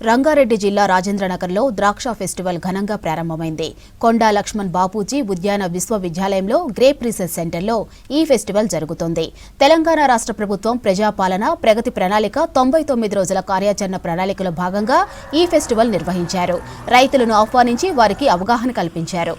రంగారెడ్డి జిల్లా రాజేంద్రనగర్లో ద్రాక్ష ఫెస్టివల్ ఘనంగా ప్రారంభమైంది. కొండా లక్ష్మణ్ బాపూజీ ఉద్యాన విశ్వవిద్యాలయంలో గ్రేప్ రీసెర్చ్ సెంటర్లో ఈ ఫెస్టివల్ జరుగుతుంది. తెలంగాణ రాష్ట్ర ప్రభుత్వం ప్రజాపాలన ప్రగతి ప్రణాళిక 99 రోజుల కార్యాచరణ ప్రణాళికలో భాగంగా ఈ ఫెస్టివల్ నిర్వహించారు. రైతులను ఆహ్వానించి వారికి అవగాహన కల్పించారు.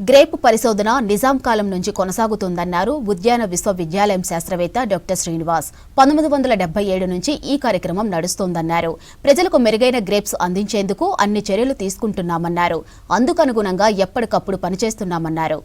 గ్రేప్ పరిశోధన నిజాం కాలం నుంచి కొనసాగుతుందన్నారు ఉద్యాన విశ్వవిద్యాలయం శాస్త్రవేత్త డాక్టర్ శ్రీనివాస్. 1977 నుంచి ఈ కార్యక్రమం నడుస్తోందన్నారు. ప్రజలకు మెరుగైన గ్రేప్స్ అందించేందుకు అన్ని చర్యలు తీసుకుంటున్నామన్నారు. అందుకనుగుణంగా ఎప్పటికప్పుడు పనిచేస్తున్నామన్నారు.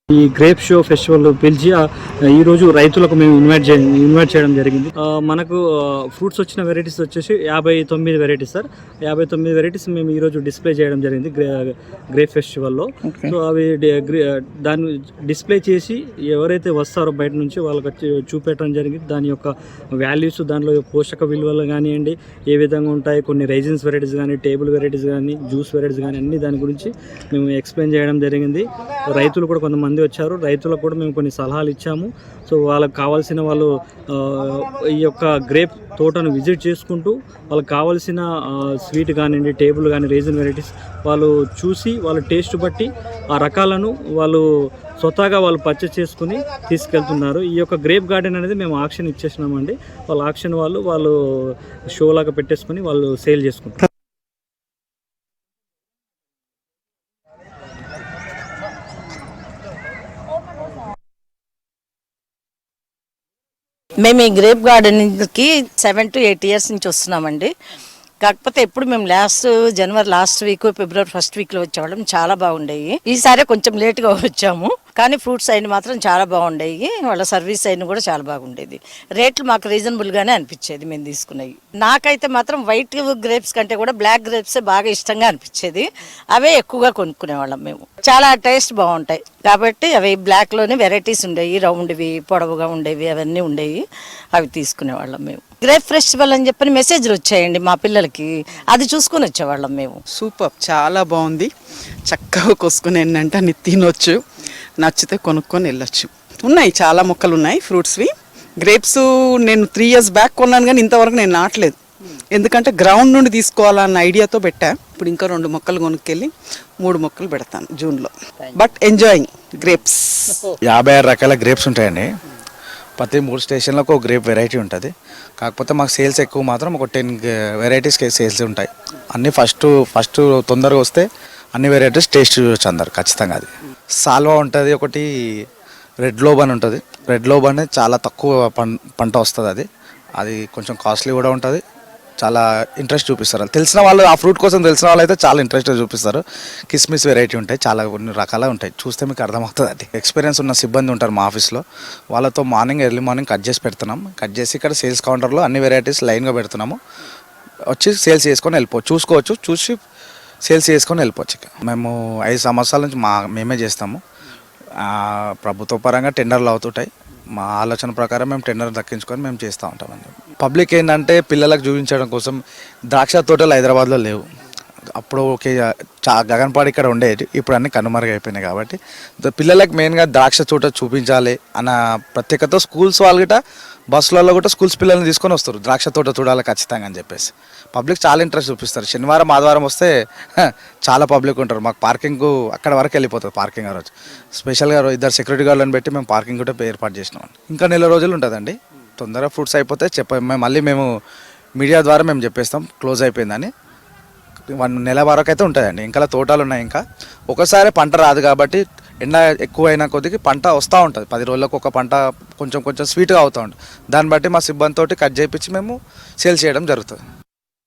ఈ గ్రేప్ షో ఫెస్టివల్ పిలిచి ఈరోజు రైతులకు మేము ఇన్వైట్ చేయడం జరిగింది. మనకు ఫ్రూట్స్ వచ్చిన వెరైటీస్ వచ్చేసి 59 వెరైటీస్ సార్. 59 వెరైటీస్ మేము ఈరోజు డిస్ప్లే చేయడం జరిగింది గ్రేప్ ఫెస్టివల్లో. సో అవి దాన్ని డిస్ప్లే చేసి ఎవరైతే వస్తారో బయట నుంచి వాళ్ళకి చూపెట్టడం జరిగింది. దాని యొక్క వాల్యూస్, దాంట్లో పోషక విలువలు కానివ్వండి, ఏ విధంగా ఉంటాయి, కొన్ని రైజిన్స్ వెరైటీస్ కానీ, టేబుల్ వెరైటీస్ కానీ, జ్యూస్ వెరైటీస్ కానీ అన్ని దాని గురించి మేము ఎక్స్ప్లెయిన్ చేయడం జరిగింది. రైతులు కూడా కొంతమంది వచ్చారు. రైతులకు కూడా మేము కొన్ని సలహాలు ఇచ్చాము. సో వాళ్ళకి కావాల్సిన వాళ్ళు ఈ యొక్క గ్రేప్ తోటను విజిట్ చేసుకుంటూ వాళ్ళకి కావాల్సిన స్వీట్ కానివ్వండి, టేబుల్ కానీ, రేజిన్ వెరైటీస్ వాళ్ళు చూసి వాళ్ళ టేస్ట్ బట్టి ఆ రకాలను వాళ్ళు స్వతహాగా వాళ్ళు పర్చేస్ చేసుకుని తీసుకెళ్తున్నారు. ఈ యొక్క గ్రేప్ గార్డెన్ అనేది మేము ఆక్షన్ ఇచ్చేసినామండి. వాళ్ళ ఆక్షన్ వాళ్ళు షో లాగా పెట్టేసుకుని వాళ్ళు సేల్ చేసుకుంటారు. మేము ఈ గ్రేప్ గార్డెనింగ్కి 7 to 8 years నుంచి వస్తున్నామండి. కాకపోతే ఎప్పుడు మేము జనవరి లాస్ట్ వీక్, ఫిబ్రవరి ఫస్ట్ వీక్లో వచ్చేవాళ్ళం. చాలా బాగుండేవి. ఈసారి కొంచెం లేట్గా వచ్చాము, కానీ ఫ్రూట్స్ అయిన మాత్రం చాలా బాగుండేవి. వాళ్ళ సర్వీస్ అయిన కూడా చాలా బాగుండేది. రేట్లు మాకు రీజనబుల్గానే అనిపించేది మేము తీసుకునేవి. నాకైతే మాత్రం వైట్ గ్రేప్స్ కంటే కూడా బ్లాక్ గ్రేప్సే బాగా ఇష్టంగా అనిపించేది. అవే ఎక్కువగా కొనుక్కునేవాళ్ళం మేము. చాలా టేస్ట్ బాగుంటాయి కాబట్టి అవి బ్లాక్లోనే వెరైటీస్ ఉండేవి, రౌండ్వి, పొడవుగా ఉండేవి, అవన్నీ ఉండేవి. అవి తీసుకునేవాళ్ళం మేము. గ్రేప్ ఫెస్టివల్ అని చెప్పని మెసేజ్లు వచ్చాయండి మా పిల్లలకి, అది చూసుకొని వచ్చేవాళ్ళం మేము. సూపర్, చాలా బాగుంది. చక్కగా కోసుకుని ఏంటంటే అన్ని తినొచ్చు, నచ్చితే కొనుక్కొని వెళ్ళొచ్చు. ఉన్నాయి, చాలా మొక్కలు ఉన్నాయి ఫ్రూట్స్వి. గ్రేప్స్ నేను 3 years బ్యాక్ కొన్నాను, కానీ ఇంతవరకు నేను నాటలేదు. ఎందుకంటే గ్రౌండ్ నుండి తీసుకోవాలన్న ఐడియాతో పెట్టా. ఇప్పుడు ఇంకా 2 మొక్కలు కొనుక్కెళ్ళి 3 మొక్కలు పెడతాను జూన్లో. But enjoying grapes. 56 రకాల గ్రేప్స్ ఉంటాయండి. ప్రతి 3 స్టేషన్లకు ఒక గ్రేప్ వెరైటీ ఉంటుంది. కాకపోతే మాకు సేల్స్ ఎక్కువ మాత్రం ఒక 10 వెరైటీస్కి సేల్స్ ఉంటాయి. అన్నీ ఫస్ట్ తొందరగా వస్తే అన్ని వెరైటీస్ టేస్ట్ చూడొచ్చు అందరు ఖచ్చితంగా. అది సాల్వా ఉంటుంది, ఒకటి రెడ్ లోబ్ అని ఉంటుంది. రెడ్ లోబ్ అనేది చాలా తక్కువ పంట వస్తుంది. అది కొంచెం కాస్ట్లీ కూడా ఉంటుంది. చాలా ఇంట్రెస్ట్ చూపిస్తారు. తెలిసిన వాళ్ళు, ఆ ఫ్రూట్ కోసం తెలిసిన వాళ్ళు అయితే చాలా ఇంట్రెస్ట్ చూపిస్తారు. కిస్మిస్ వెరైటీ ఉంటాయి, చాలా కొన్ని రకాలు ఉంటాయి. చూస్తే మీకు అర్థమవుతుంది. అది ఎక్స్పీరియన్స్ ఉన్న సిబ్బంది ఉంటారు మా ఆఫీస్లో. వాళ్ళతో ఎర్లీ మార్నింగ్ కట్ చేసి పెడుతున్నాం. కట్ చేసి ఇక్కడ సేల్స్ కౌంటర్లో అన్ని వెరైటీస్ లైన్గా పెడుతున్నాము. వచ్చి సేల్స్ చేసుకొని చూసుకోవచ్చు. చూసి సేల్స్ చేసుకొని వెళ్ళిపోవచ్చు. మేము 5 సంవత్సరాల నుంచి మేమే చేస్తాము. ప్రభుత్వ పరంగా టెండర్లు అవుతుంటాయి. మా ఆలోచన ప్రకారం మేము టెండర్ దక్కించుకొని మేము చేస్తూ ఉంటామండి. పబ్లిక్ ఏంటంటే పిల్లలకు చూపించడం కోసం ద్రాక్ష తోటలు హైదరాబాద్లో లేవు. అప్పుడు ఓకే గగన్పాడు ఇక్కడ ఉండేది, ఇప్పుడు అన్నీ కనుమరుగైపోయినాయి. కాబట్టి పిల్లలకు మెయిన్గా ద్రాక్ష తోట చూపించాలి అన్న ప్రత్యేకత స్కూల్స్ వాళ్ళు గిట్ట బస్సులలో కూడా స్కూల్స్ పిల్లల్ని తీసుకొని వస్తారు. ద్రాక్ష తోట చూడాలి ఖచ్చితంగా అని చెప్పేసి పబ్లిక్ చాలా ఇంట్రెస్ట్ చూపిస్తారు. శనివారం ఆదివారం వస్తే చాలా పబ్లిక్ ఉంటారు. మాకు పార్కింగ్ అక్కడ వరకు వెళ్ళిపోతుంది. పార్కింగ్ ఆ రోజు స్పెషల్గా 2 సెక్యూరిటీ గార్డులను పెట్టి మేము పార్కింగ్ కూడా ఏర్పాటు చేసినాం. ఇంకా నెల రోజులు ఉంటుందండి. తొందరగా ఫ్రూట్స్ అయిపోతే మళ్ళీ మేము మీడియా ద్వారా మేము చెప్పేస్తాం క్లోజ్ అయిపోయిందని. 1 నెల వరకు అయితే ఉంటుందండి. ఇంకా తోటలు ఉన్నాయి. ఇంకా ఒకసారి పంట రాదు కాబట్టి ఎండ ఎక్కువ అయినా కొద్దికి పంట వస్తూ ఉంటుంది. 10 రోజులకు ఒక పంట కొంచెం స్వీట్గా అవుతూ ఉంటుంది. దాన్ని బట్టి మా సిబ్బందితోటి కట్ చేయించి మేము సేల్ చేయడం జరుగుతుంది.